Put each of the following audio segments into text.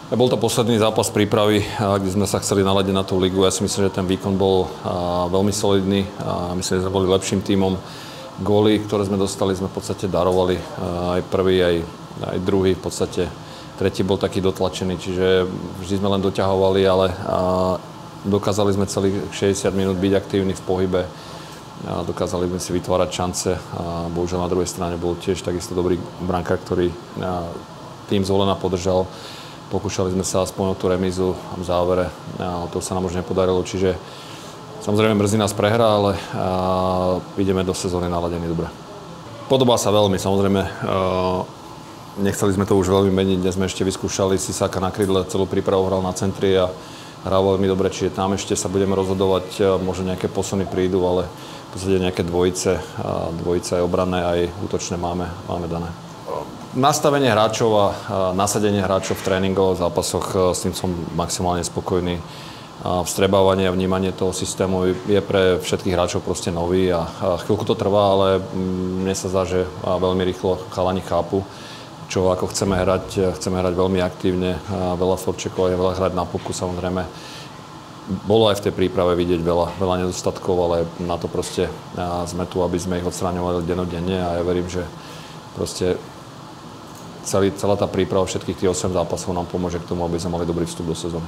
Bol to posledný zápas prípravy, kde sme sa chceli naladiť na tú ligu. Ja si myslím, že ten výkon bol veľmi solidný. Myslím, že sme boli lepším tímom. Góly, ktoré sme dostali, sme v podstate darovali. Aj prvý, aj druhý. V podstate tretí bol taký dotlačený, čiže vždy sme len doťahovali, ale dokázali sme celých 60 minút byť aktívni v pohybe. Dokázali sme si vytvárať šance. Bohužiaľ na druhej strane bol tiež takisto dobrý brankár, ktorý tým Zvolena podržal. Pokúšali sme sa aspoň o tú remízu v závere, ale to sa nám už nepodarilo, čiže samozrejme mrzí nás prehra, ale ideme do sezóny naladení dobre. Podobá sa veľmi, samozrejme, nechceli sme to už veľmi meniť, dnes sme ešte vyskúšali Sisáka na krydle, celú prípravu hral na centri a hral veľmi dobre, čiže tam ešte sa budeme rozhodovať, možno nejaké posuny prídu, ale v podstate nejaké dvojice aj obranné, aj útočné máme dané. Nastavenie hráčov a nasadenie hráčov v tréningoch, v zápasoch, s tým som maximálne spokojný. Vstrebávanie a vnímanie toho systému je pre všetkých hráčov proste nový a chvíľku to trvá, ale mne sa zdá, že veľmi rýchlo chalani chápu, čo ako chceme hrať. Chceme hrať veľmi aktívne, veľa forčekov, veľa hrať na puku samozrejme. Bolo aj v tej príprave vidieť veľa nedostatkov, ale na to proste sme tu, aby sme ich odstraňovali dennodenne a ja verím, že proste celá tá príprava všetkých tých 8 zápasov nám pomôže k tomu, aby sme mali dobrý vstup do sezóny.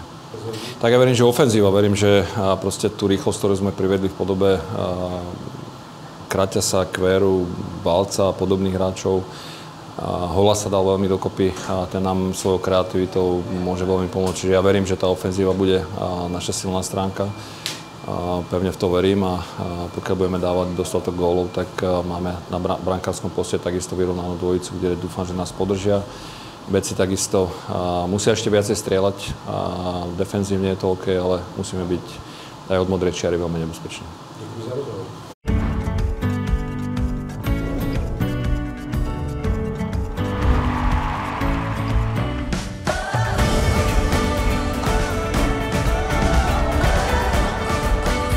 Tak ja verím, že ofenzíva, verím, že proste tú rýchlosť, ktorú sme privedli v podobe Kraťasa, Kvéru, Balca a podobných hráčov. Hola sa dal veľmi dokopy a ten nám svojou kreativitou môže veľmi pomôcť. Čiže ja verím, že tá ofenzíva bude naša silná stránka. Pevne v to verím a pokiaľ budeme dávať dostatok gólov, tak máme na brankárskom poste takisto vyrovnanú dvojicu, kde dúfam, že nás podržia. Beci takisto musia ešte viacej strieľať. Defenzívne je to OK, ale musíme byť aj od modrej čiary veľmi nebezpeční. Ďakujem za rozhovor.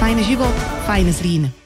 Fajn život, fajn Zlín.